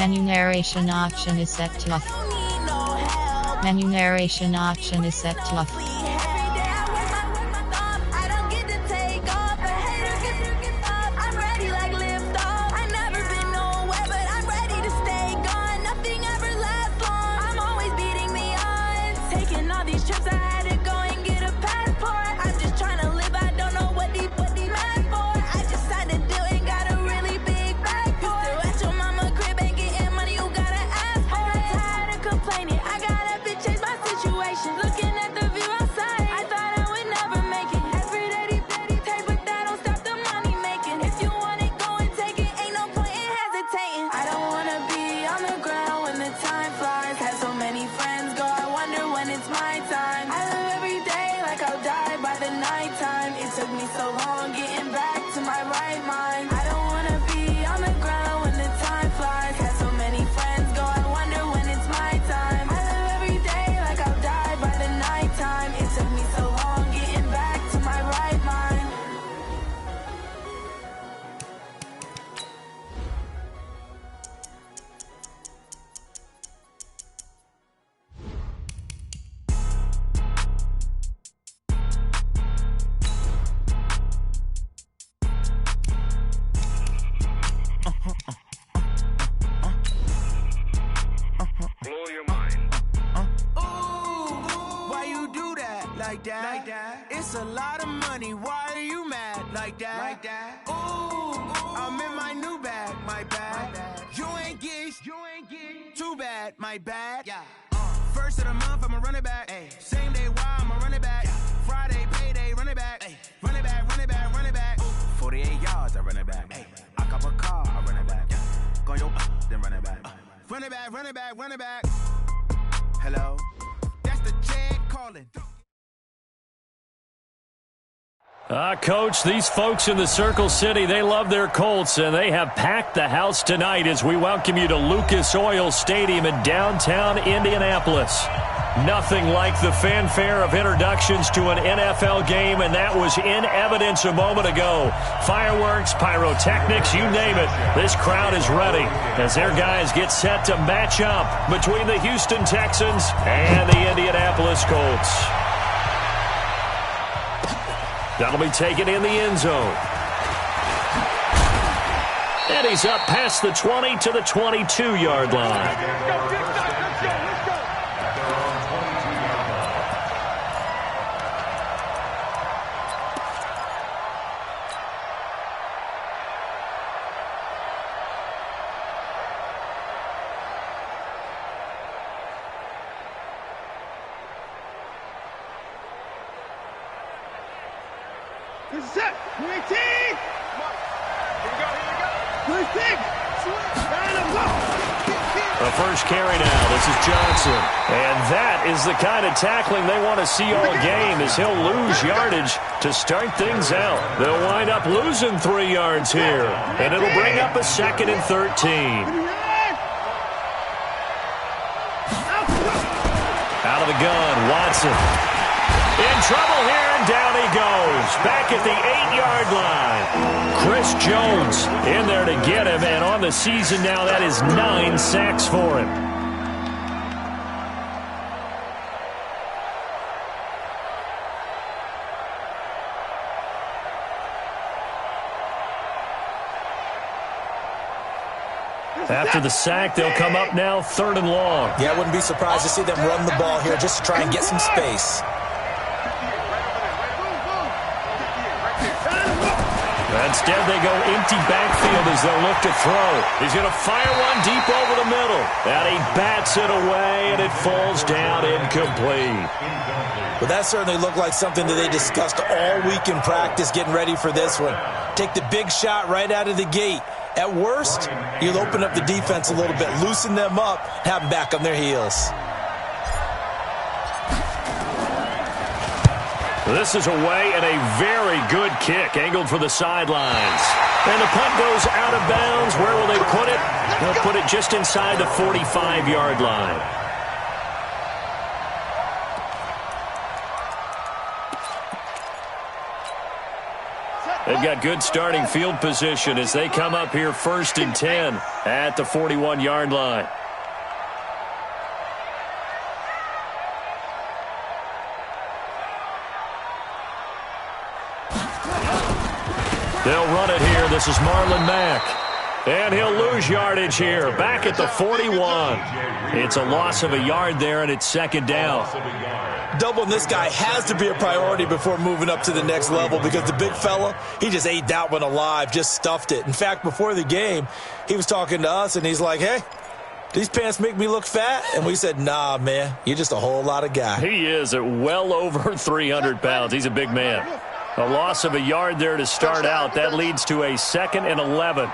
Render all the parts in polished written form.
Menu narration option is set to off. Menu narration option is set to off. It's a lot of money, why are you mad like that? Ooh, I'm in my new bag, my bad. You ain't get too bad, my bad. Yeah. First of the month, I'ma run it back. Ay. Same day, why I'ma run it back. Friday, payday, run it back. Ay. Run it back, run it back, run it back. 48 yards, I run it back. Ay. I cop a car, I run it back. Go yo, then run it back. Run it back, run it back, run it back. Hello, that's the Jed calling. Coach, these folks in the Circle City, they love their Colts, and they have packed the house tonight as we welcome you to Lucas Oil Stadium in downtown Indianapolis. Nothing like the fanfare of introductions to an NFL game, and that was in evidence a moment ago. Fireworks, pyrotechnics, you name it. This crowd is ready as their guys get set to match up between the Houston Texans and the Indianapolis Colts. That'll be taken in the end zone. And he's up past the 20 to the 22-yard line. This is it. 19. Come on. Here we go. Here we go. 19. The first carry now. This is Johnson. And that is the kind of tackling they want to see all game, as he'll lose yardage to start things out. They'll wind up losing 3 yards here. And it'll bring up a 2nd and 13. Out of the gun, Watson. In trouble here, and down he goes. Back at the 8-yard line. Chris Jones in there to get him, and on the season now, that is 9 sacks for him. After the sack, they'll come up now 3rd and long. Yeah, I wouldn't be surprised to see them run the ball here just to try and get some space. Instead, they go empty backfield as they'll look to throw. He's going to fire one deep over the middle. And he bats it away, and it falls down incomplete. Well, that certainly looked like something that they discussed all week in practice getting ready for this one. Take the big shot right out of the gate. At worst, you'll open up the defense a little bit, loosen them up, have them back on their heels. This is away and a very good kick, angled for the sidelines. And the punt goes out of bounds. Where will they put it? They'll put it just inside the 45-yard line. They've got good starting field position as they come up here 1st and 10 at the 41-yard line. They'll run it here. This is Marlon Mack. And he'll lose yardage here. Back at the 41. It's a loss of a yard there, and it's 2nd down. Doubling this guy has to be a priority before moving up to the next level because the big fella, he just ate that one alive, just stuffed it. In fact, before the game, he was talking to us, and he's like, hey, these pants make me look fat? And we said, nah, man, you're just a whole lot of guy. He is at well over 300 pounds. He's a big man. A loss of a yard there to start out. That leads to a 2nd and 11.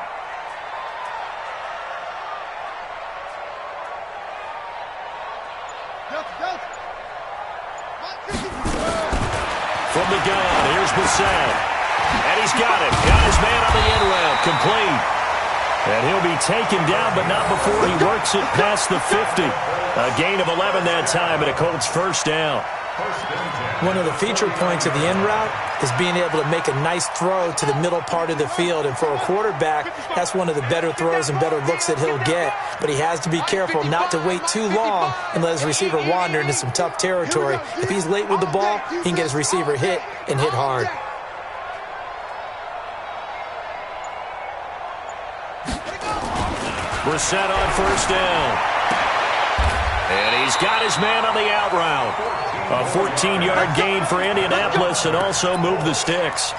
From the gun, here's Bissett. And he's got it. Got his man on the end route. Complete. And he'll be taken down, but not before he works it past the 50. A gain of 11 that time, and a Colts 1st down. One of the feature points of the end route is being able to make a nice throw to the middle part of the field. And for a quarterback, that's one of the better throws and better looks that he'll get. But he has to be careful not to wait too long and let his receiver wander into some tough territory. If he's late with the ball, he can get his receiver hit and hit hard. Brissett on 1st down. And he's got his man on the out route. A 14-yard gain for Indianapolis and also move the sticks.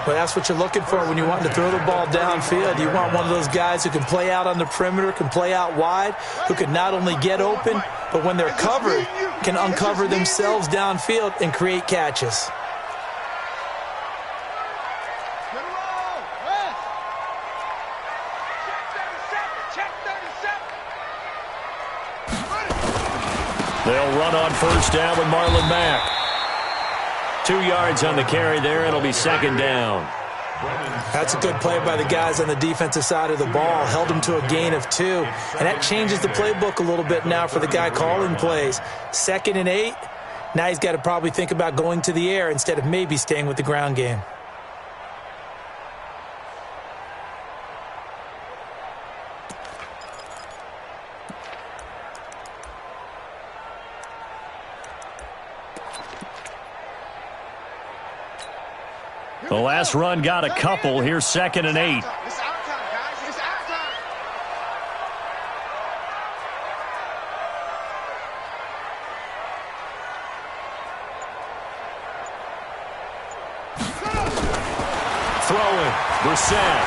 Well, that's what you're looking for when you want to throw the ball downfield. You want one of those guys who can play out on the perimeter, can play out wide, who can not only get open, but when they're covered, can uncover themselves downfield and create catches. They'll run on 1st down with Marlon Mack. 2 yards on the carry there. It'll be 2nd down. That's a good play by the guys on the defensive side of the ball. Held them to a gain of 2. And that changes the playbook a little bit now for the guy calling plays. 2nd and 8. Now he's got to probably think about going to the air instead of maybe staying with the ground game. The last run got a couple. Here's 2nd and 8. It's our time, guys. It's our time. Throwing. Brissett.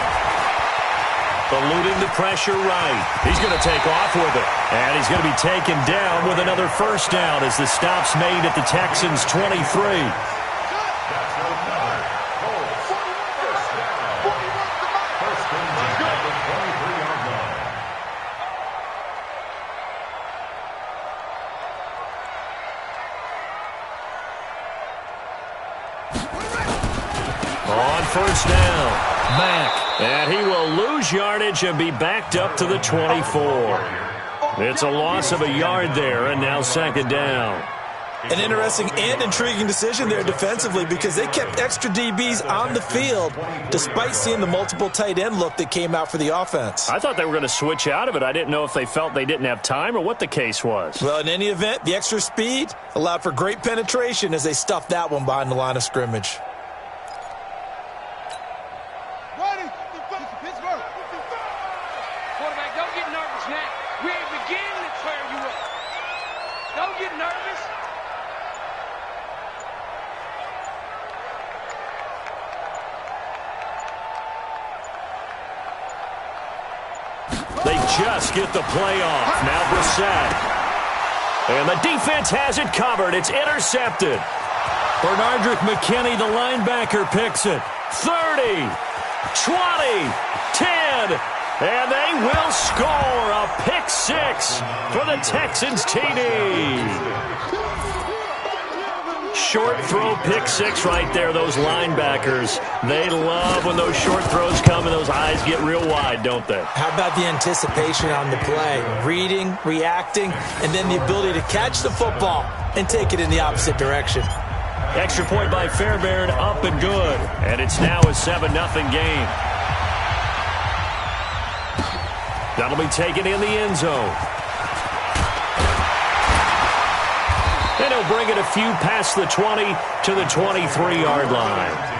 Eluding the pressure right. He's going to take off with it. And he's going to be taken down with another 1st down as the stop's made at the Texans' 23. On 1st down, Mack, and he will lose yardage and be backed up to the 24. It's a loss of a yard there, and now 2nd down. An interesting and intriguing decision there defensively because they kept extra DBs on the field despite seeing the multiple tight end look that came out for the offense. I thought they were going to switch out of it. I didn't know if they felt they didn't have time or what the case was. Well, in any event, the extra speed allowed for great penetration as they stuffed that one behind the line of scrimmage. Quarterback, don't get nervous now. We ain't beginning to tear you up. Don't get nervous. They just get the play off. Now Brissett. And the defense has it covered. It's intercepted. Bernardrick McKinney, the linebacker, picks it. 30, 20, 10. And they will score a pick 6 for the Texans TD. Short throw pick 6 right there, those linebackers. They love when those short throws come and those eyes get real wide, don't they? How about the anticipation on the play? Reading, reacting, and then the ability to catch the football and take it in the opposite direction. Extra point by Fairbairn, up and good. And it's now a 7-0 game. That'll be taken in the end zone. And he'll bring it a few past the 20 to the 23-yard line.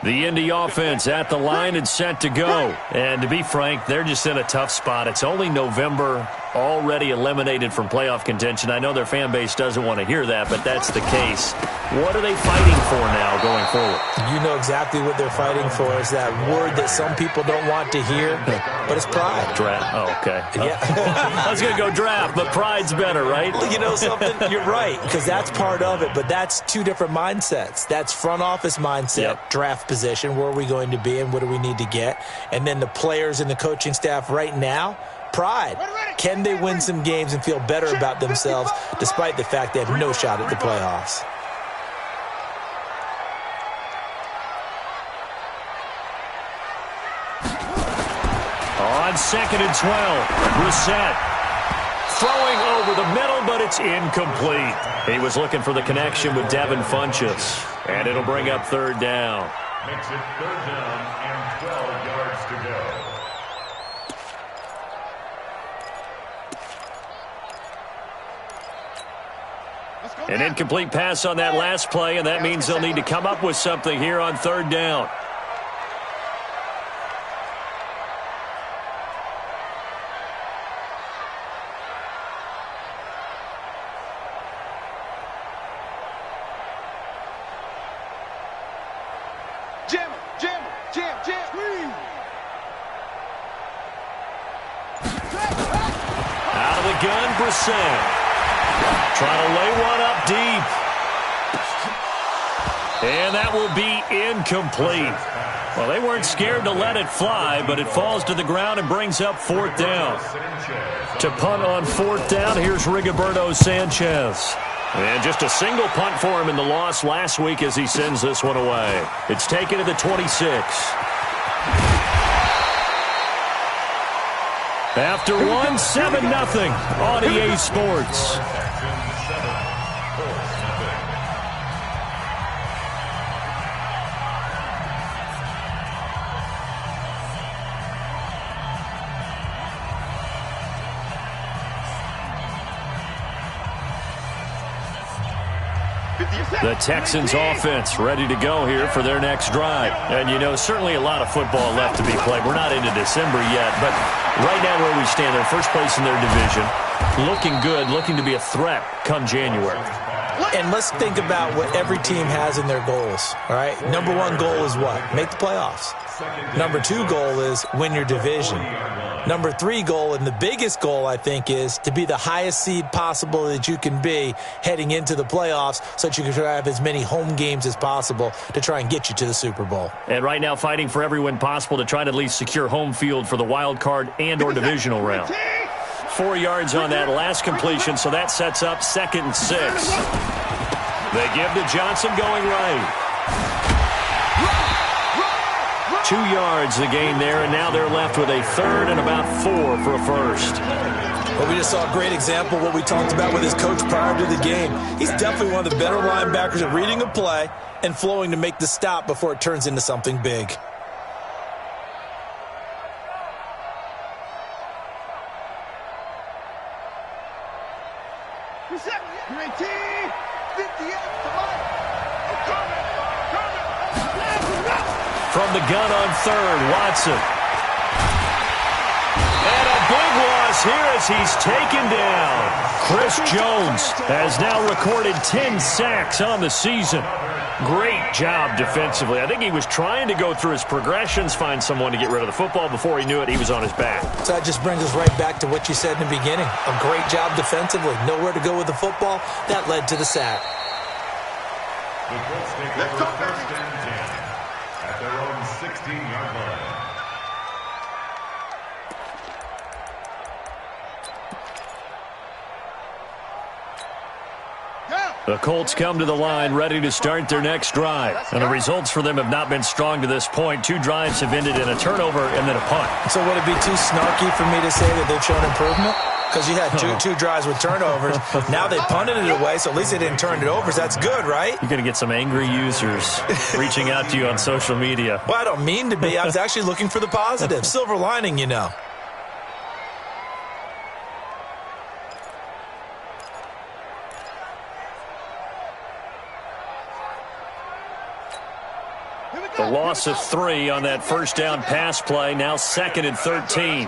The Indy offense at the line and set to go. And to be frank, they're just in a tough spot. It's only November, already eliminated from playoff contention. I know their fan base doesn't want to hear that, but that's the case. What are they fighting for now going forward? You know exactly what they're fighting for. Is that word that some people don't want to hear, but it's pride. Draft. Oh, okay. Yeah. I was going to go draft, but pride's better, right? You know something? You're right, because that's part of it, but that's two different mindsets. That's front office mindset, draft position, where are we going to be and what do we need to get? And then the players and the coaching staff right now, pride. Can they win some games and feel better about themselves despite the fact they have no shot at the playoffs? On 2nd and 12, Brissett throwing over the middle, but it's incomplete. He was looking for the connection with Devin Funchess, and it'll bring up 3rd down. Makes it 3rd down and 12 yards to go. An incomplete pass on that last play, and that means they'll need to come up with something here on 3rd down. Out of the gun, Brissett. Trying to lay one up deep. And that will be incomplete. Well, they weren't scared to let it fly, but it falls to the ground and brings up 4th down. To punt on 4th down, here's Rigoberto Sanchez. And just a single punt for him in the loss last week as he sends this one away. It's taken to the 26. After 7-0 on EA Sports. The Texans offense ready to go here for their next drive. And, you know, certainly a lot of football left to be played. We're not into December yet, but right now where we stand, they're first place in their division. Looking good, looking to be a threat come January. And let's think about what every team has in their goals, all right? Number 1 goal is what? Make the playoffs. Number 2 goal is win your division. Number 3 goal, and the biggest goal, I think, is to be the highest seed possible that you can be heading into the playoffs so that you can try to have as many home games as possible to try and get you to the Super Bowl. And right now fighting for every win possible to try to at least secure home field for the wild card and or divisional round. 4 yards on that last completion, so that sets up 2nd and 6. They give to Johnson going right. 2 yards the gain there, and now they're left with a 3rd and about 4 for a first. Well, we just saw a great example of what we talked about with his coach prior to the game. He's definitely one of the better linebackers at reading a play and flowing to make the stop before it turns into something big. From the gun on 3rd, Watson. And a big loss here as he's taken down. Chris Jones has now recorded 10 sacks on the season. Great job defensively. I think he was trying to go through his progressions, find someone to get rid of the football. Before he knew it, he was on his back. So that just brings us right back to what you said in the beginning. A great job defensively. Nowhere to go with the football. That led to the sack. The Colts take over first and 10 at their own 16-yard line. The Colts come to the line ready to start their next drive. And the results for them have not been strong to this point. 2 drives have ended in a turnover and then a punt. So would it be too snarky for me to say that they've shown improvement? Because you had two drives with turnovers. Now they punted it away, so at least they didn't turn it over. So that's good, right? You're going to get some angry users reaching out to you on social media. Well, I don't mean to be. I was actually looking for the positive. Silver lining, you know. The loss of 3 on that first down pass play. Now 2nd and 13.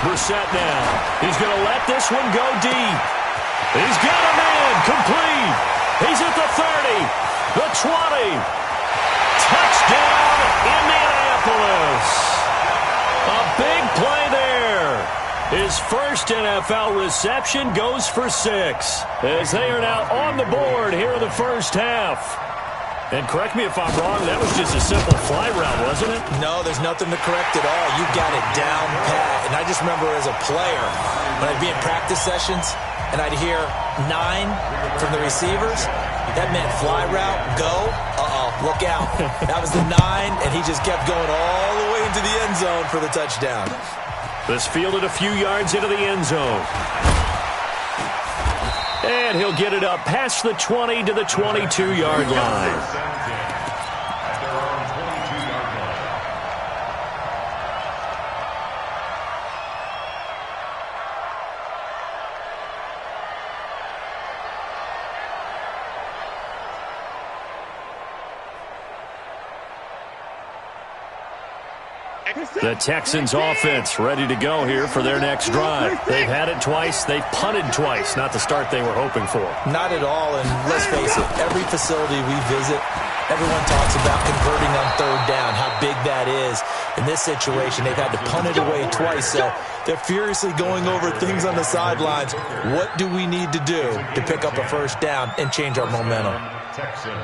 Brissett now. He's going to let this one go deep. He's got a man complete. He's at the 30, the 20. Touchdown, Indianapolis. A big play there. His first NFL reception goes for 6 as they are now on the board here in the first half. And correct me if I'm wrong, that was just a simple fly route, wasn't it? No, there's nothing to correct at all. You got it down pat. And I just remember as a player, when I'd be in practice sessions and I'd hear 9 from the receivers, that meant fly route, go, look out. That was the 9, and he just kept going all the way into the end zone for the touchdown. This fielded a few yards into the end zone. And he'll get it up past the 20 to the 22-yard line. The Texans offense ready to go here for their next drive. They've had it twice. They've punted twice. Not the start they were hoping for. Not at all, and let's face it, every facility we visit, everyone talks about converting on 3rd down, how big that is. In this situation, they've had to punt it away twice, so they're furiously going over things on the sidelines. What do we need to do to pick up a first down and change our momentum? Texans.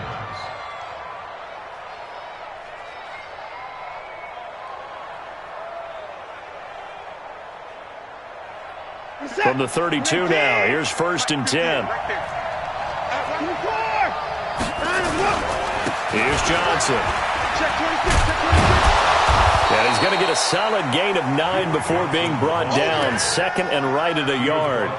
From the 32 now, here's 1st and 10. Here's Johnson. And he's going to get a solid gain of 9 before being brought down. 2nd and right at a yard.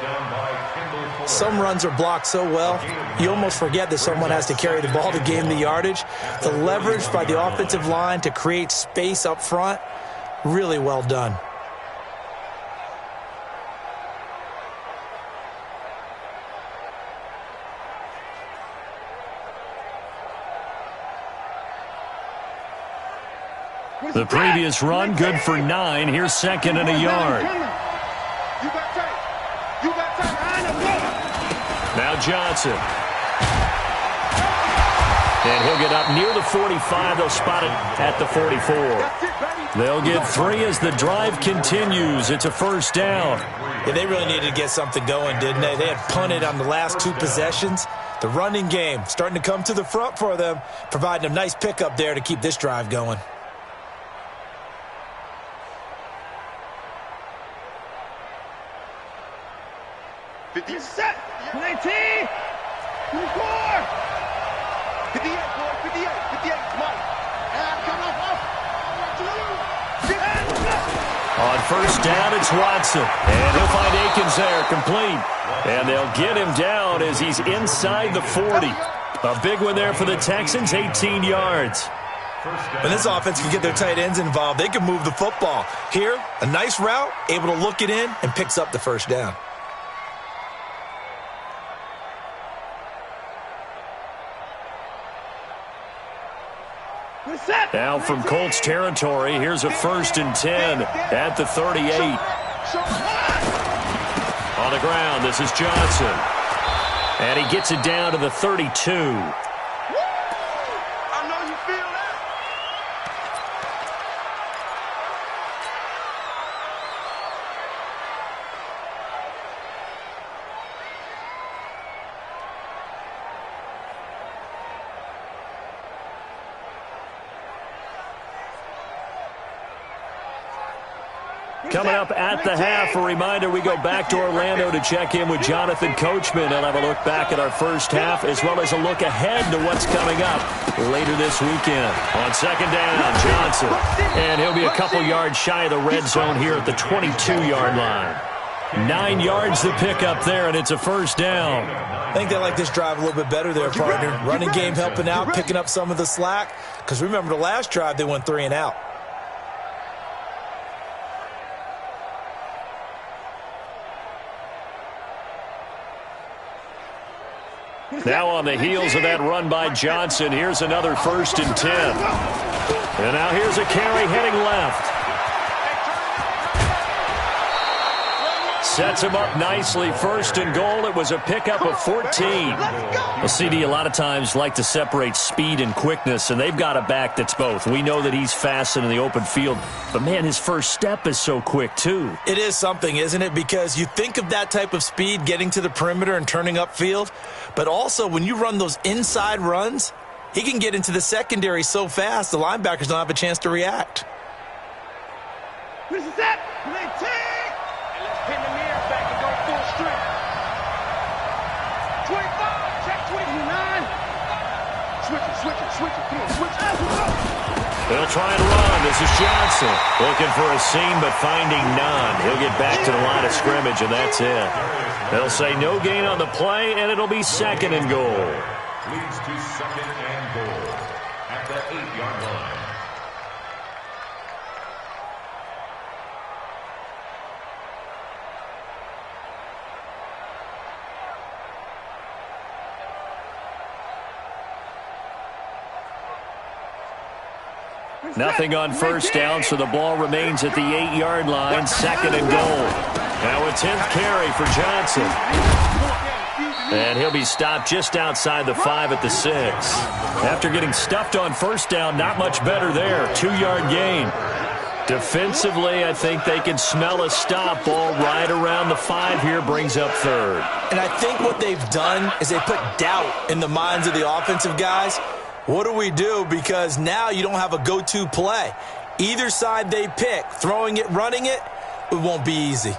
Some runs are blocked so well, you almost forget that someone has to carry the ball to gain the yardage. The leverage by the offensive line to create space up front, really well done. The previous run, good for 9. Here's 2nd and a yard. Now Johnson. And he'll get up near the 45. They'll spot it at the 44. They'll get 3 as the drive continues. It's a first down. Yeah, they really needed to get something going, didn't they? They had punted on the last 2 possessions. The running game starting to come to the front for them, providing a nice pickup there to keep this drive going. Set, 19, 24, 58, 58, Mike. On first down, it's Watson. And he'll find Akins there, complete. And they'll get him down as he's inside the 40. A big one there for the Texans, 18 yards. When this offense can get their tight ends involved, they can move the football. Here, a nice route, able to look it in, and picks up the first down. Now from Colts territory, here's a 1st and 10 at the 38. On the ground, this is Johnson. And he gets it down to the 32. I know you feel that. Coming up at the half, a reminder, we go back to Orlando to check in with Jonathan Coachman. He'll have a look back at our first half as well as a look ahead to what's coming up later this weekend. On second down, Johnson. And he'll be a couple yards shy of the red zone here at the 22-yard line. 9 yards to pick up there, and it's a first down. I think they like this drive a little bit better there, partner. Running game helping out, picking up some of the slack. Because remember, the last drive, they went 3 and out. Now on the heels of that run by Johnson, here's another 1st and 10. And now here's a carry heading left. Sets him up nicely. 1st and goal. It was a pickup of 14. Well, CD, a lot of times like to separate speed and quickness, and they've got a back that's both. We know that he's fast in the open field, but, man, his first step is so quick, too. It is something, isn't it? Because you think of that type of speed getting to the perimeter and turning upfield, but also when you run those inside runs, he can get into the secondary so fast the linebackers don't have a chance to react. What is that? Let's pin the mirrors back and go full strength. 25, check 29. Switch it. Come on, switch it. They'll try and run. This is Johnson. Looking for a seam, but finding none. He'll get back to the line of scrimmage, and that's it. They'll say no gain on the play, and it'll be 2nd and goal. Leads to 2nd and goal at the 8-yard line. Nothing on first down, so the ball remains at the 8-yard line, 2nd and goal. Now a 10th carry for Johnson. And he'll be stopped just outside the 5 at the 6. After getting stuffed on first down, not much better there. 2-yard gain. Defensively, I think they can smell a stop. Ball right around the 5 here, brings up 3rd. And I think what they've done is they put doubt in the minds of the offensive guys. What do we do? Because now you don't have a go-to play. Either side they pick, throwing it, running it, it won't be easy.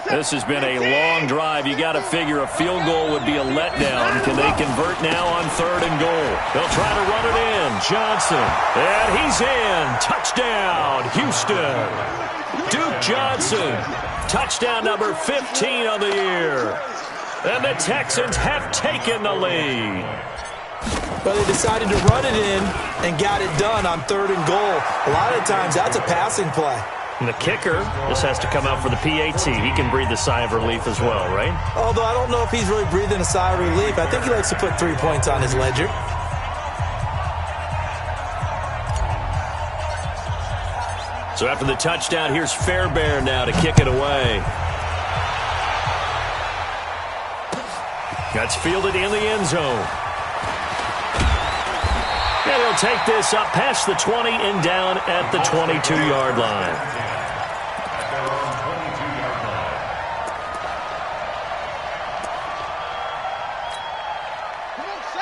This has been a long drive. You got to figure a field goal would be a letdown. Can they convert now on 3rd and goal? They'll try to run it in. Johnson. And he's in. Touchdown, Houston. Duke Johnson. Touchdown number 15 on the year. And the Texans have taken the lead. But they decided to run it in and got it done on 3rd and goal. A lot of times that's a passing play. And the kicker just has to come out for the PAT. He can breathe a sigh of relief as well, right? Although I don't know if he's really breathing a sigh of relief. I think he likes to put 3 points on his ledger. So after the touchdown, here's Fairbairn now to kick it away. That's fielded in the end zone. And he'll take this up past the 20 and down at the 22-yard line.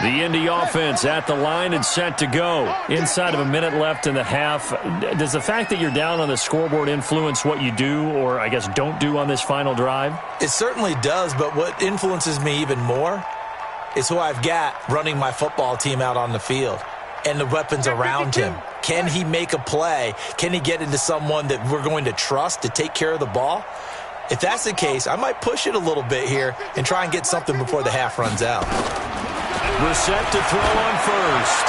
The Indy offense at the line and set to go. Inside of a minute left in the half. Does the fact that you're down on the scoreboard influence what you do, or I guess don't do on this final drive? It certainly does, but what influences me even more is who I've got running my football team out on the field and the weapons around him. Can he make a play? Can he get into someone that we're going to trust to take care of the ball? If that's the case, I might push it a little bit here and try and get something before the half runs out. Brissett to throw on first.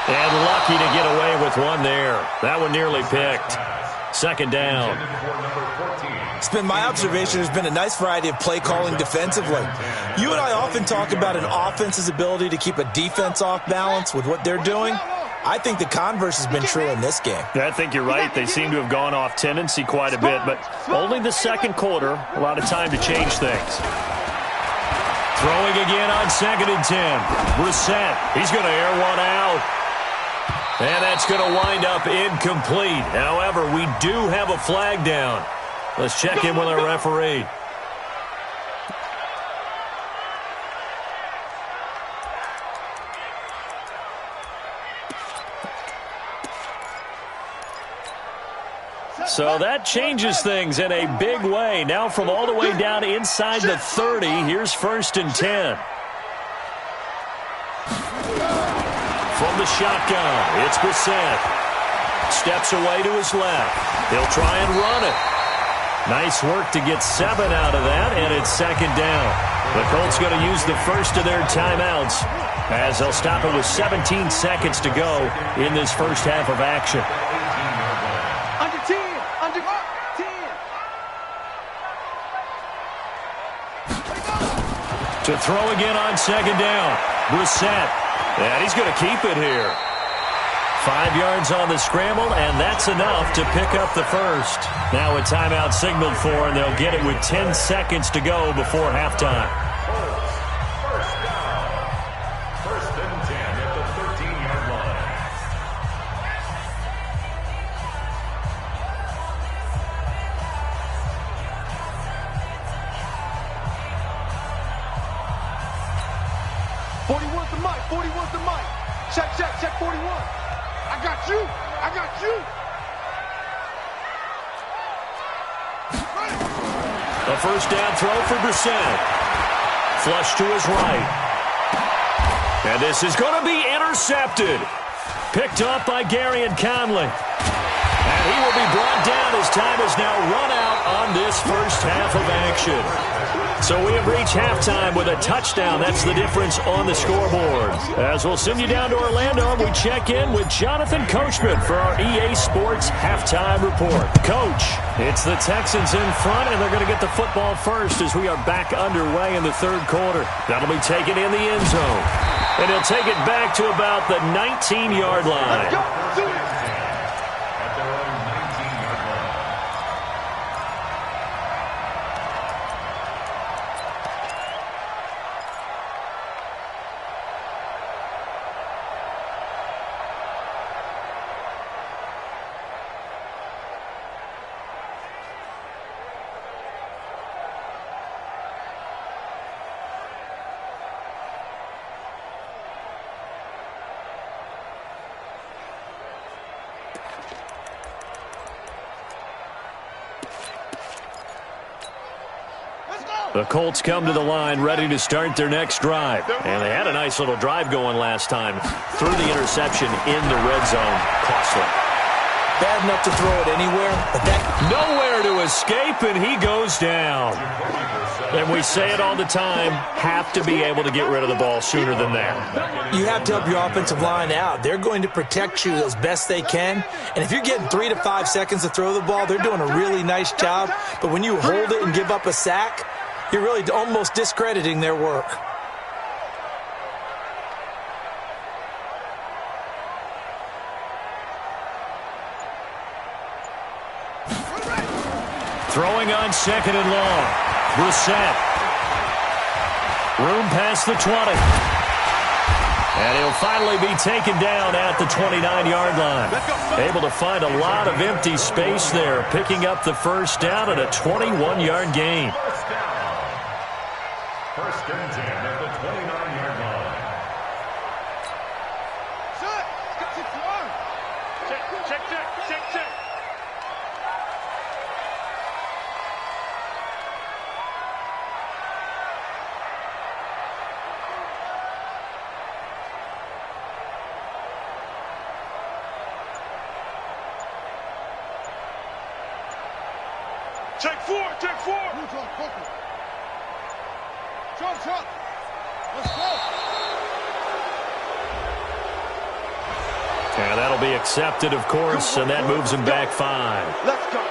And lucky to get away with one there. That one nearly picked. 2nd down. It's been my observation there's been a nice variety of play calling defensively. You and I often talk about an offense's ability to keep a defense off balance with what they're doing. I think the converse has been true in this game. I think you're right. They seem to have gone off tendency quite a bit, but only the second quarter, a lot of time to change things. Throwing again on 2nd and 10. Brissett, he's going to air one out. And that's going to wind up incomplete. However, we do have a flag down. Let's check in with our referee. So that changes things in a big way. Now from all the way down inside the 30, here's 1st and 10. From the shotgun, it's Brissett. Steps away to his left. He'll try and run it. Nice work to get 7 out of that, and it's 2nd down. The Colts going to use the first of their timeouts as they'll stop it with 17 seconds to go in this first half of action. Under 10. Under 10. To throw again on 2nd down. Brissett. And he's going to keep it here. 5 yards on the scramble, and that's enough to pick up the first. Now a timeout signaled for, and they'll get it with 10 seconds to go before halftime. First down. 1st and 10 at the 13-yard line. Check 41. I got you. A first down throw for Brissett. Flush to his right. And this is going to be intercepted. Picked up by Gary and Conley. And he will be brought down as time has now run out on this first half of action. So we have reached halftime with a touchdown. That's the difference on the scoreboard. As we'll send you down to Orlando, we check in with Jonathan Coachman for our EA Sports Halftime Report. Coach, it's the Texans in front, and they're going to get the football first as we are back underway in the third quarter. That'll be taken in the end zone. And he'll take it back to about the 19-yard line. The Colts come to the line ready to start their next drive. And they had a nice little drive going last time. Threw the interception in the red zone. Costly. Bad enough to throw it anywhere, but that... Nowhere to escape, and he goes down. And we say it all the time, have to be able to get rid of the ball sooner than that. You have to help your offensive line out. They're going to protect you as best they can. And if you're getting 3 to 5 seconds to throw the ball, they're doing a really nice job. But when you hold it and give up a sack, you're really almost discrediting their work. Throwing on 2nd and long. Brissett. Room past the 20. And he'll finally be taken down at the 29-yard line. Able to find a lot of empty space there, picking up the first down at a 21-yard gain. First and 10 at the 29-yard line. Check. Check four. Truck. Let's go. And that'll be accepted, of course, and that moves him back 5. Let's go.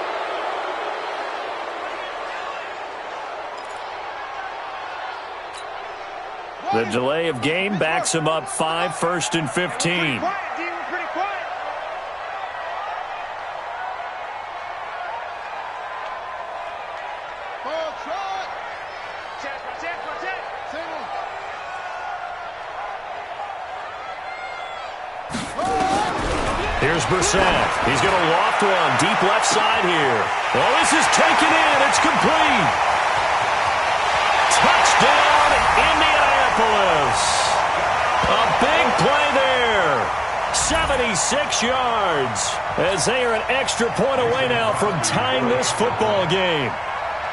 The delay of game backs him up 5, 1st and 15. Pretty Here's Brissett. He's going to loft one deep left side here. Oh, this is taken in. It's complete. Touchdown, Indianapolis. A big play there. 76 yards. As they are an extra point away now from tying this football game.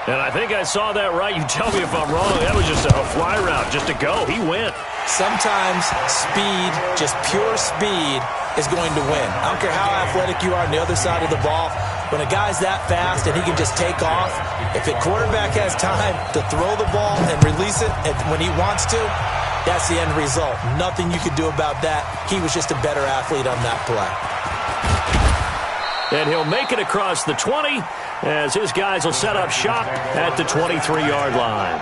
And I think I saw that right. You tell me if I'm wrong. That was just a fly route, just to go. He went. Sometimes speed, just pure speed, is going to win. I don't care how athletic you are on the other side of the ball. When a guy's that fast and he can just take off, if the quarterback has time to throw the ball and release it when he wants to, that's the end result. Nothing you could do about that. He was just a better athlete on that play. And he'll make it across the 20 as his guys will set up shop at the 23-yard line.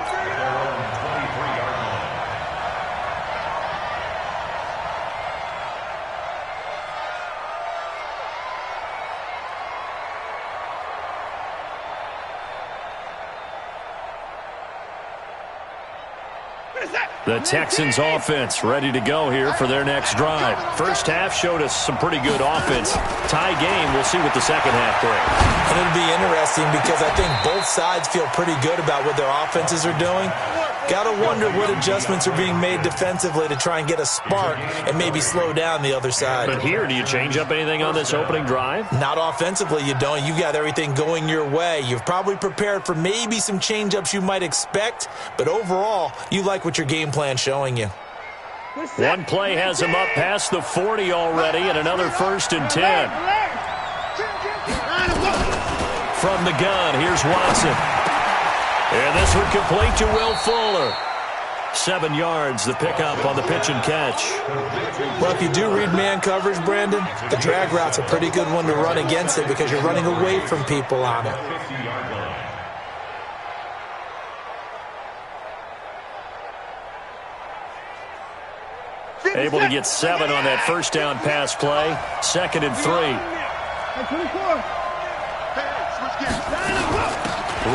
The Texans offense ready to go here for their next drive. First half showed us some pretty good offense. Tie game, we'll see what the second half brings. And it'll be interesting because I think both sides feel pretty good about what their offenses are doing. Got to wonder what adjustments are being made defensively to try and get a spark and maybe slow down the other side. But here, do you change up anything on this opening drive? Not offensively, you don't. You've got everything going your way. You've probably prepared for maybe some change-ups you might expect, but overall, you like what your game plan's showing you. One play has him up past the 40 already, and another 1st and 10. From the gun, here's Watson. And this one complete to Will Fuller. 7 yards, the pickup on the pitch and catch. Well, if you do read man coverage, Brandon, the drag route's a pretty good one to run against it because you're running away from people on it. Able to get 7 on that first down pass play. 2nd and 3.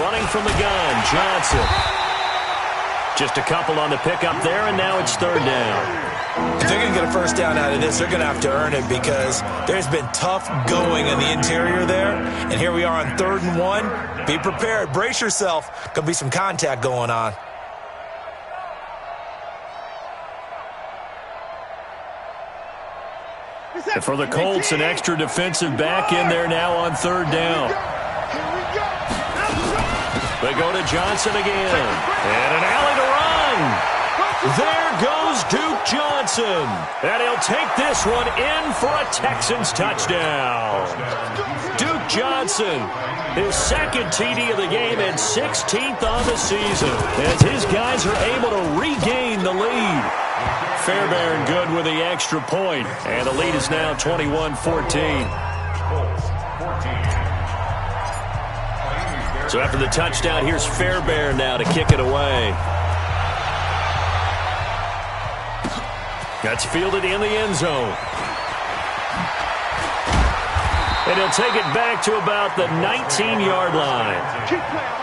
Running from the gun, Johnson. Just a couple on the pickup there, and now it's 3rd down. If they're going to get a first down out of this, they're going to have to earn it because there's been tough going in the interior there. And here we are on 3rd and 1. Be prepared. Brace yourself. Going to be some contact going on. And for the Colts, an extra defensive back in there now on 3rd down. They go to Johnson again. And an alley to run. There goes Duke Johnson. And he'll take this one in for a Texans touchdown. Duke Johnson, his 2nd TD of the game and 16th on the season, as his guys are able to regain the lead. Fairbairn good with the extra point, and the lead is now 21-14. So after the touchdown, here's Fairbairn now to kick it away. That's fielded in the end zone. And he'll take it back to about the 19-yard line.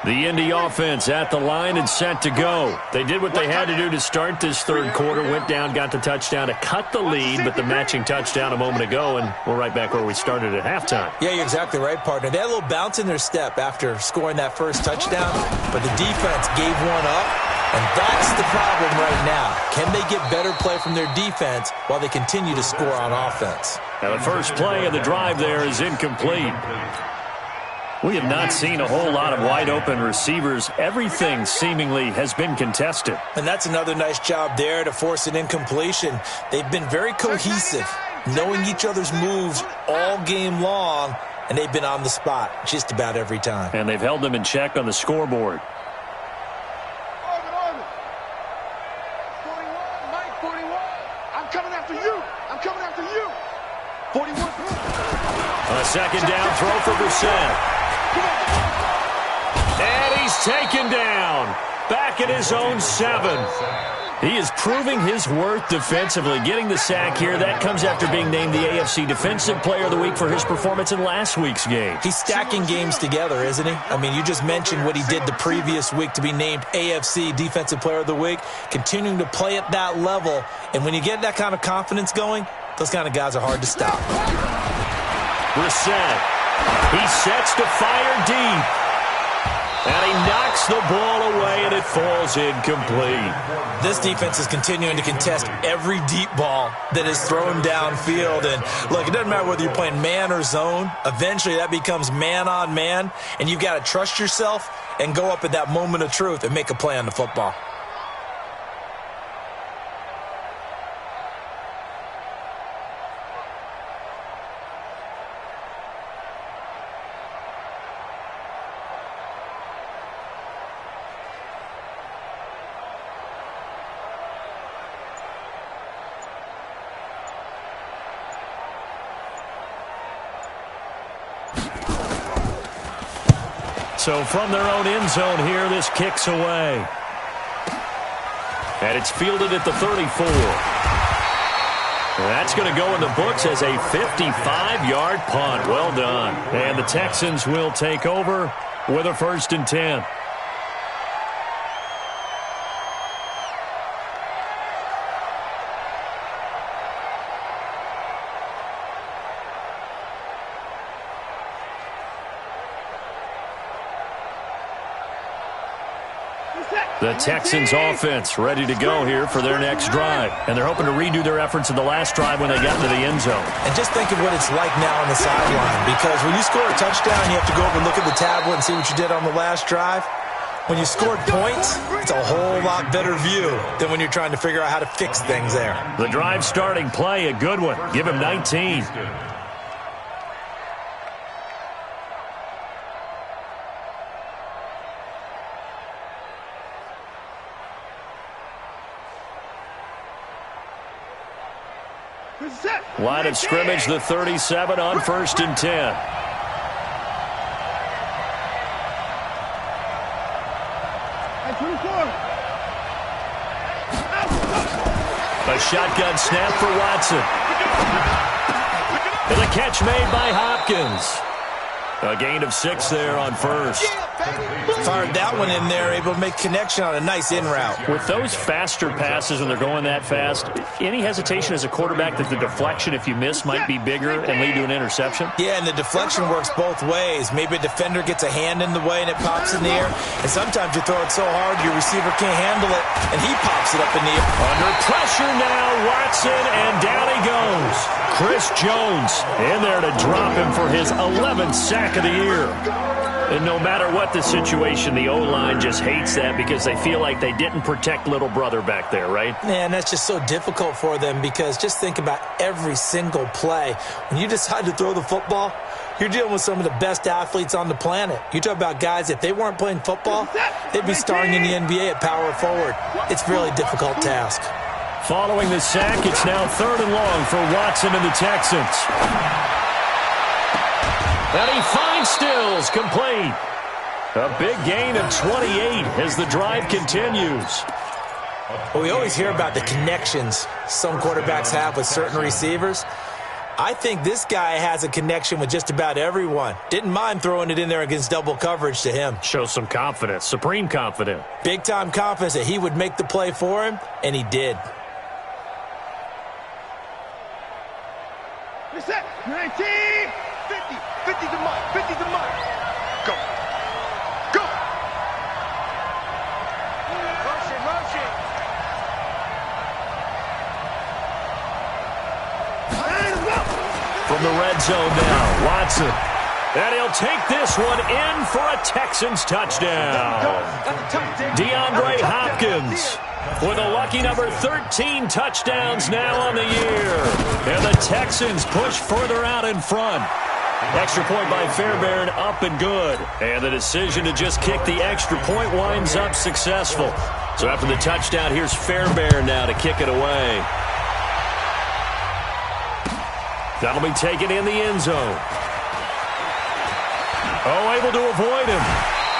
The Indy offense at the line and set to go. They did what they had to do to start this 3rd quarter. Went down, got the touchdown to cut the lead, but the matching touchdown a moment ago, and we're right back where we started at halftime. Yeah, you're exactly right, partner. They had a little bounce in their step after scoring that first touchdown, but the defense gave one up, and that's the problem right now. Can they get better play from their defense while they continue to score on offense? Now, the first play of the drive there is incomplete. We have not seen a whole lot of wide-open receivers. Everything seemingly has been contested. And that's another nice job there to force an incompletion. They've been very cohesive, knowing each other's moves all game long, and they've been on the spot just about every time. And they've held them in check on the scoreboard. 41, Mike 41. I'm coming after you. I'm coming after you. 41. A second down throw for Brissett. And he's taken down. Back at his own 7. He is proving his worth defensively, getting the sack here. That comes after being named the AFC Defensive Player of the Week for his performance in last week's game. He's stacking games together, isn't he? I mean, you just mentioned what he did the previous week to be named AFC Defensive Player of the Week, continuing to play at that level. And when you get that kind of confidence going, those kind of guys are hard to stop. Brissett. He sets to fire deep. And he knocks the ball away, and it falls incomplete. This defense is continuing to contest every deep ball that is thrown downfield. And, look, it doesn't matter whether you're playing man or zone. Eventually, that becomes man-on-man, and you've got to trust yourself and go up at that moment of truth and make a play on the football. So from their own end zone here, this kicks away. And it's fielded at the 34. That's going to go in the books as a 55-yard punt. Well done. And the Texans will take over with a 1st and 10. The Texans offense ready to go here for their next drive. And they're hoping to redo their efforts in the last drive when they got into the end zone. And just think of what it's like now on the sideline. Because when you score a touchdown, you have to go over and look at the tablet and see what you did on the last drive. When you scored points, it's a whole lot better view than when you're trying to figure out how to fix things there. The drive starting play, a good one. Give him 19. Line of scrimmage, the 37 on 1st and 10. A shotgun snap for Watson. And a catch made by Hopkins. A gain of 6 there on 1st. Fired that one in there, able to make connection on a nice in route. With those faster passes when they're going that fast, any hesitation as a quarterback that the deflection, if you miss, might be bigger and lead to an interception? Yeah, and the deflection works both ways. Maybe a defender gets a hand in the way and it pops in the air. And sometimes you throw it so hard your receiver can't handle it, and he pops it up in the air. Under pressure now, Watson, and down he goes. Chris Jones in there to drop him for his 11th sack of the year. And no matter what the situation, the O-line just hates that because they feel like they didn't protect little brother back there, right? Man, that's just so difficult for them because just think about every single play. When you decide to throw the football, you're dealing with some of the best athletes on the planet. You talk about guys, if they weren't playing football, they'd be starring in the NBA at power forward. It's a really difficult task. Following the sack, it's now 3rd and long for Watson and the Texans. And he finds Stills, complete. A big gain of 28 as the drive continues. Well, we always hear about the connections some quarterbacks have with certain receivers. I think this guy has a connection with just about everyone. Didn't mind throwing it in there against double coverage to him. Shows some confidence, supreme confidence. Big-time confidence that he would make the play for him, and he did. Reset. 19. 50. 50 to mark. 50 to mark. Go. Go. Motion, motion. From the red zone now, Watson. And he'll take this one in for a Texans touchdown. DeAndre Hopkins with a lucky number 13 touchdowns now on the year. And the Texans push further out in front. Extra point by Fairbairn, up and good. And the decision to just kick the extra point winds up successful. So after the touchdown, here's Fairbairn now to kick it away. That'll be taken in the end zone. Oh, able to avoid him.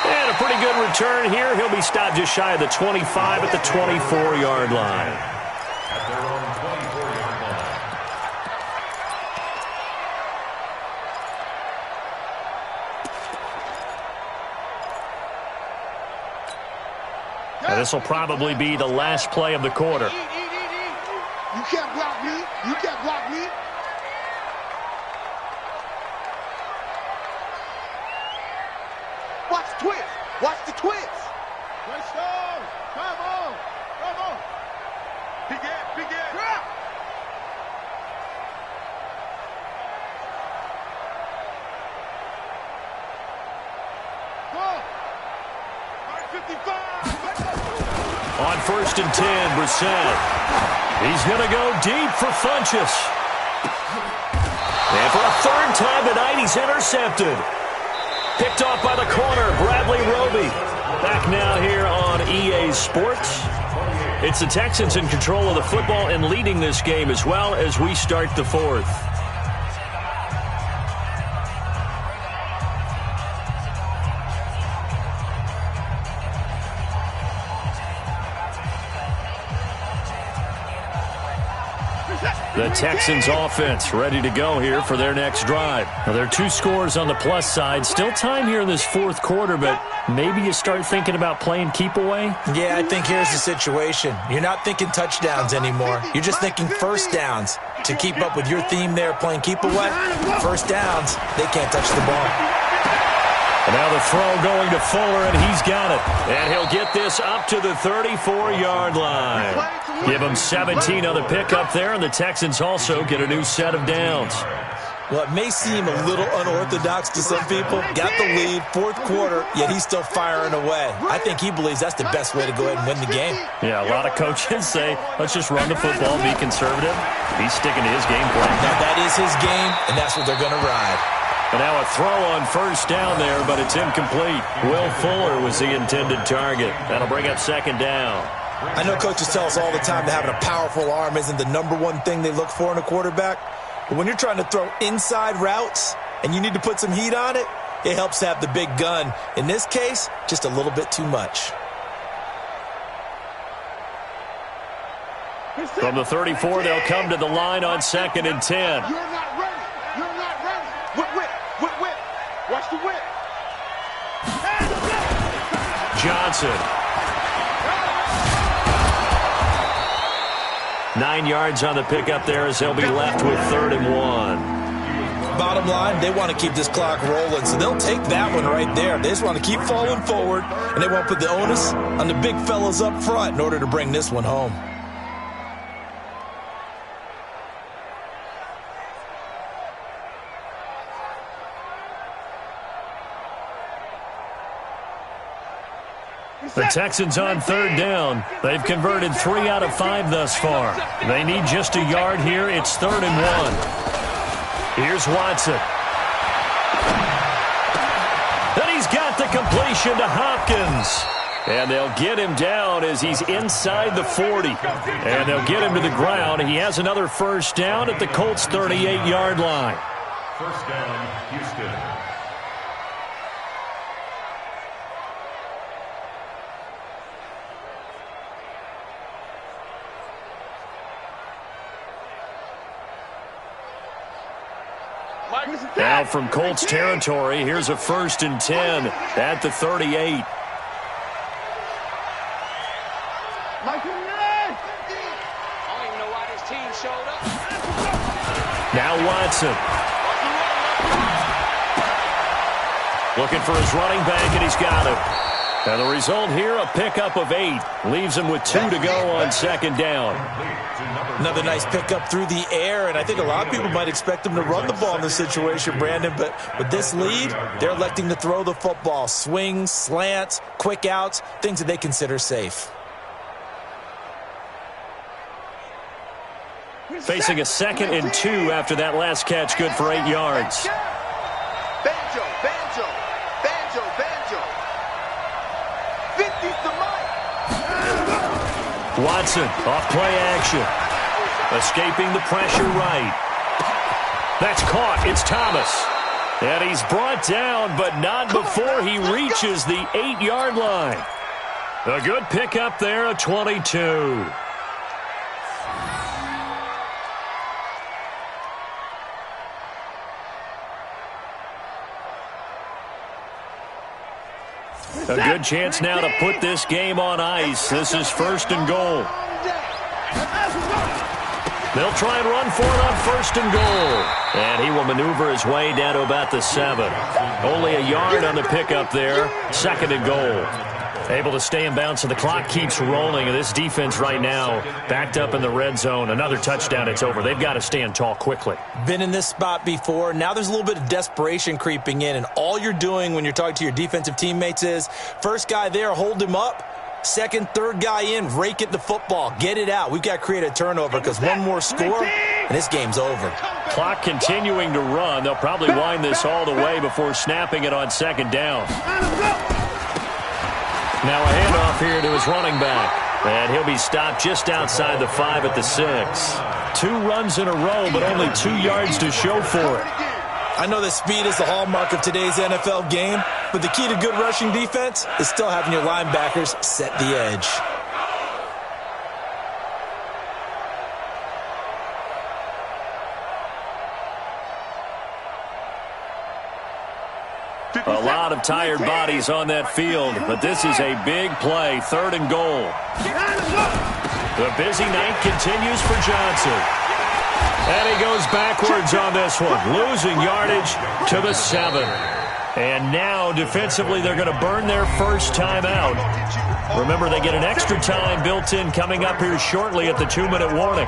And a pretty good return here. He'll be stopped just shy of the 25 at the 24-yard line. At their own 24-yard line. Now, this will probably be the last play of the quarter. You can't block me. You can't block me. Watch the twist. Watch the twist. Let's go. Come on. Come on. Begin. Begin. Yeah. Go. 55. On 1st and 10, Brissett. He's going to go deep for Funchess. And for a third time tonight, he's intercepted. Picked off by the corner, Bradley Roby. Back now here on EA Sports. It's the Texans in control of the football and leading this game as well as we start the fourth. The Texans offense ready to go here for their next drive. Now, there are 2 scores on the plus side. Still time here in this fourth quarter, but maybe you start thinking about playing keep away? Yeah, I think here's the situation. You're not thinking touchdowns anymore. You're just thinking first downs. To keep up with your theme there, playing keep away, first downs, they can't touch the ball. And now the throw going to Fuller, and he's got it. And he'll get this up to the 34-yard line. Give him 17 on the pickup there, and the Texans also get a new set of downs. Well, it may seem a little unorthodox to some people. Got the lead, fourth quarter, yet he's still firing away. I think he believes that's the best way to go ahead and win the game. Yeah, a lot of coaches say, let's just run the football, be conservative. He's sticking to his game plan. Now, that is his game, and that's what they're going to ride. And now a throw on first down there, but it's incomplete. Will Fuller was the intended target. That'll bring up second down. I know coaches tell us all the time that having a powerful arm isn't the #1 thing they look for in a quarterback. But when you're trying to throw inside routes and you need to put some heat on it, it helps to have the big gun. In this case, just a little bit too much. From the 34, they'll come to the line on 2nd and 10. You're not ready. You're not ready. Whip. Watch the whip. Johnson. 9 yards on the pickup there as they'll be left with 3rd and 1. Bottom line, they want to keep this clock rolling, so they'll take that one right there. They just want to keep falling forward, and they won't put the onus on the big fellas up front in order to bring this one home. The Texans on 3rd down. They've converted 3 out of 5 thus far. They need just a yard here. It's 3rd and 1. Here's Watson. Then he's got the completion to Hopkins. And they'll get him down as he's inside the 40. And they'll get him to the ground. He has another first down at the Colts' 38-yard line. First down, Houston. Now from Colts territory, here's a 1st and 10 at the 38. I don't even know why this team showed up. Now Watson. Looking for his running back, and he's got it. And the result here, a pickup of 8. Leaves him with 2 to go on 2nd down. Another nice pickup through the air, and I think a lot of people might expect them to run the ball in this situation, Brandon, but with this lead, they're electing to throw the football. Swings, slants, quick outs, things that they consider safe. Facing a 2nd and 2 after that last catch, good for 8 yards. Banjo. 50's the mic. Watson off play action. Escaping the pressure right. That's caught. It's Thomas. And he's brought down, but not before he reaches the 8-yard line. A good pickup there, a 22. A good chance now to put this game on ice. This is 1st and goal. They'll try and run for it on 1st and goal. And he will maneuver his way down to about the 7. Only a yard on the pickup there. 2nd and goal. Able to stay in bounds, so the clock keeps rolling. And this defense right now backed up in the red zone. Another touchdown, it's over. They've got to stand tall quickly. Been in this spot before. Now there's a little bit of desperation creeping in. And all you're doing when you're talking to your defensive teammates is, first guy there, hold him up. Second, third guy in, rake it the football. Get it out. We've got to create a turnover because one more score, and this game's over. Clock continuing to run. They'll probably wind this all the way before snapping it on 2nd down. Now a handoff here to his running back. And he'll be stopped just outside the 5 at the 6. 2 runs in a row, but only 2 yards to show for it. I know that speed is the hallmark of today's NFL game, but the key to good rushing defense is still having your linebackers set the edge. A lot of tired bodies on that field, but this is a big play, 3rd and goal. The busy night continues for Johnson. And he goes backwards on this one, losing yardage to the 7. And now, defensively, they're going to burn their first time out. Remember, they get an extra time built in coming up here shortly at the 2-minute warning.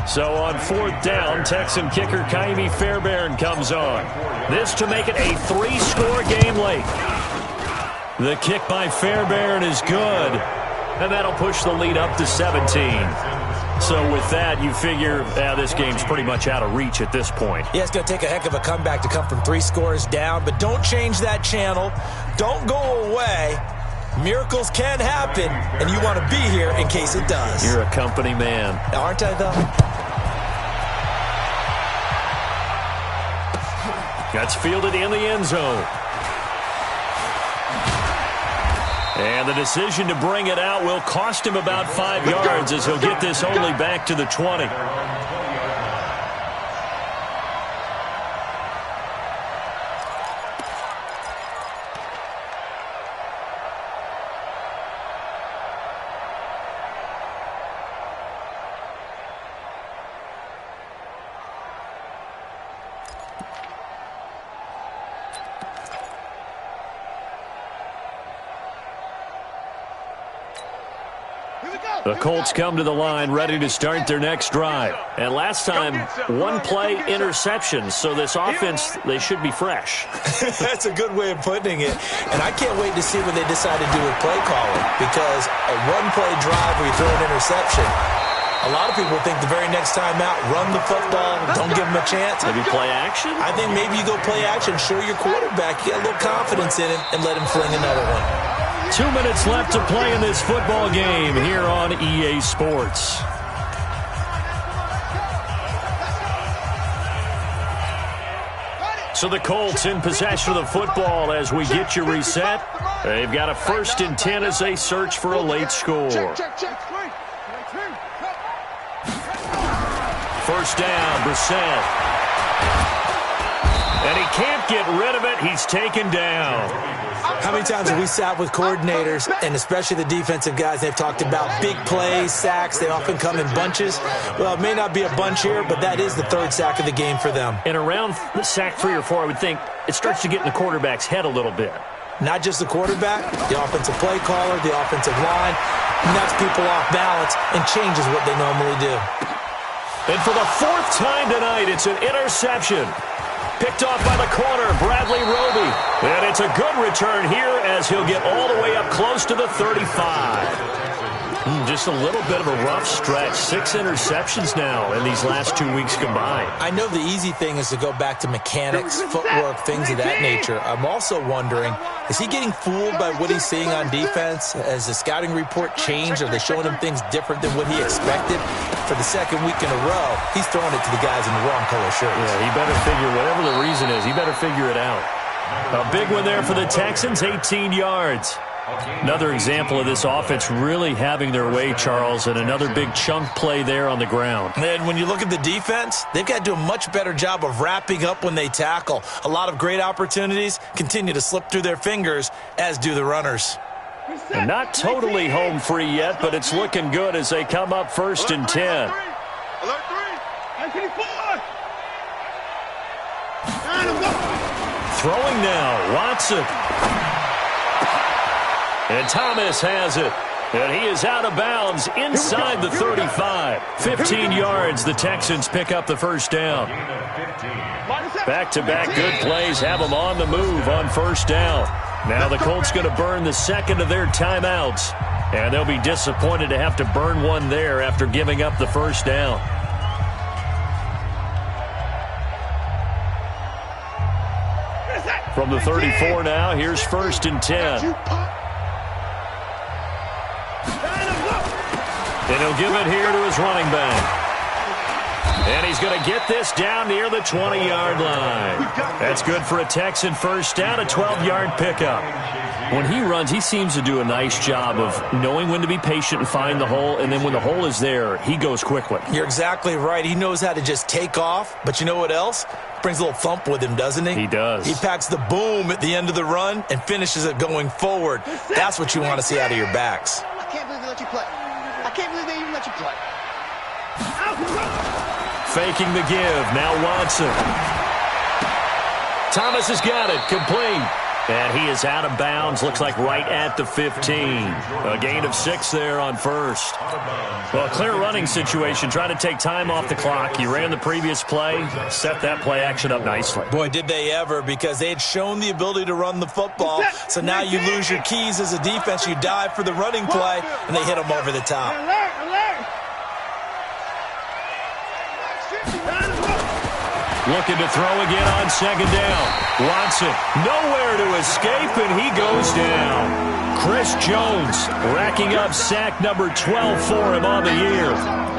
So on 4th down, Texan kicker Kaimi Fairbairn comes on. This to make it a 3-score game late. The kick by Fairbairn is good. And that'll push the lead up to 17. So with that, you figure this game's pretty much out of reach at this point. Yeah, it's going to take a heck of a comeback to come from 3 scores down, but don't change that channel. Don't go away. Miracles can happen, and you want to be here in case it does. You're a company man. Aren't I, though? That's fielded in the end zone. And the decision to bring it out will cost him about 5 yards as he'll get this only back to the 20. The Colts come to the line ready to start their next drive. And last time, 1-play interception. So this offense, they should be fresh. That's a good way of putting it. And I can't wait to see what they decide to do with play calling. Because a 1-play drive where you throw an interception, a lot of people think the very next time out, run the football, don't give them a chance. Maybe play action? I think maybe you go play action, show your quarterback, you get a little confidence in him, and let him fling another one. 2 minutes left to play in this football game here on EA Sports. So the Colts in possession of the football as we get you reset. They've got a 1st and 10 as they search for a late score. 1st down, Brissett. And he can't get rid of it. He's taken down. How many times have we sat with coordinators, and especially the defensive guys, they've talked about big plays, sacks. They often come in bunches. Well, it may not be a bunch here, but that is the 3rd sack of the game for them. And around sack 3 or 4, I would think it starts to get in the quarterback's head a little bit. Not just the quarterback, the offensive play caller, the offensive line, knocks people off balance and changes what they normally do. And for the 4th time tonight, it's an interception. Picked off by the corner, Bradley Roby. And it's a good return here as he'll get all the way up close to the 35. Just a little bit of a rough stretch. 6 interceptions now in these last 2 weeks combined. I know the easy thing is to go back to mechanics, footwork, things of that nature. I'm also wondering, is he getting fooled by what he's seeing on defense? Has the scouting report changed? Are they showing him things different than what he expected? for the second week in a row, he's throwing it to the guys in the wrong color shirts. Yeah, he better figure, whatever the reason is, he better figure it out. A big one there for the Texans, 18 yards. Another example of this offense really having their way, Charles, and another big chunk play there on the ground. And when you look at the defense, they've got to do a much better job of wrapping up when they tackle. A lot of great opportunities continue to slip through their fingers, as do the runners. And not totally home free yet, but it's looking good as they come up 1st and 10. Alert 3. Throwing now, Watson. And Thomas has it. And he is out of bounds inside the 35. 15 yards, the Texans pick up the first down. Back-to-back good plays have them on the move on first down. Now the Colts going to burn the second of their timeouts. And they'll be disappointed to have to burn one there after giving up the first down. From the 34 now, here's 1st and 10. And he'll give it here to his running back. And he's going to get this down near the 20-yard line. That's good for a Texan first down, a 12-yard pickup. When he runs, he seems to do a nice job of knowing when to be patient and find the hole, and then when the hole is there, he goes quickly. You're exactly right. He knows how to just take off, but you know what else? Brings a little thump with him, doesn't he? He does. He packs the boom at the end of the run and finishes it going forward. That's what you want to see out of your backs. I can't believe they let you play. I can't believe they even let you play. Faking the give. Now Watson. Thomas has got it. Complete. And he is out of bounds. Looks like right at the 15. A gain of 6 there on first. Well, clear running situation. Trying to take time off the clock. He ran the previous play. Set that play action up nicely. Boy, did they ever, because they had shown the ability to run the football. So now you lose your keys as a defense. You dive for the running play, and they hit them over the top. Looking to throw again on second down. Watson, nowhere to escape, and he goes down. Chris Jones racking up sack number 12 for him on the year.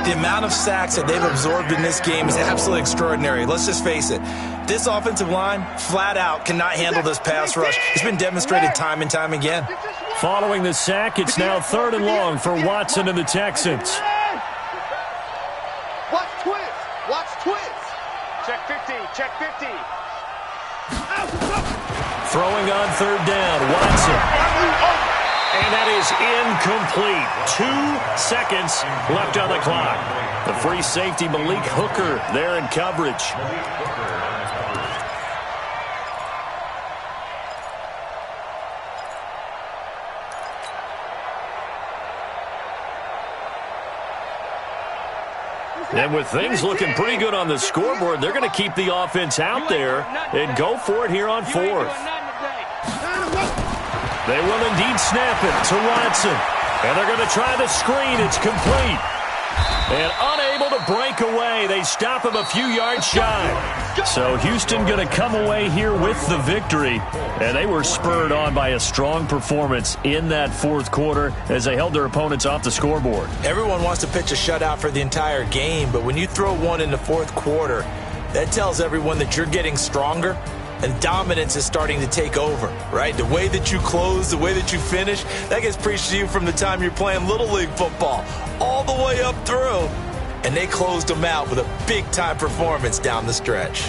The amount of sacks that they've absorbed in this game is absolutely extraordinary. Let's just face it. This offensive line, flat out, cannot handle this pass rush. It's been demonstrated time and time again. Following the sack, it's now 3rd and long for Watson and the Texans. Watch twist. Watch twist. Check 50. Check 50. Throwing on 3rd down, Watson. And that is incomplete. 2 seconds left on the clock. The free safety, Malik Hooker, there in coverage. And with things looking pretty good on the scoreboard, they're going to keep the offense out there and go for it here on 4th. They will indeed snap it to Watson. And they're going to try the screen. It's complete. And unable to break away. They stop him a few yards shy. So Houston going to come away here with the victory. And they were spurred on by a strong performance in that 4th quarter as they held their opponents off the scoreboard. Everyone wants to pitch a shutout for the entire game, but when you throw one in the 4th quarter, that tells everyone that you're getting stronger and dominance is starting to take over, right? The way that you close, the way that you finish, that gets preached to you from the time you're playing Little League football all the way up through. And they closed them out with a big-time performance down the stretch.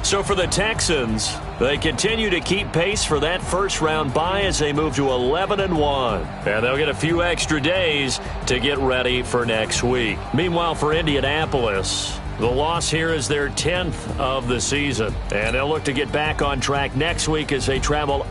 So for the Texans, they continue to keep pace for that first-round bye as they move to 11-1. And they'll get a few extra days to get ready for next week. Meanwhile, for Indianapolis, the loss here is their 10th of the season. And they'll look to get back on track next week as they travel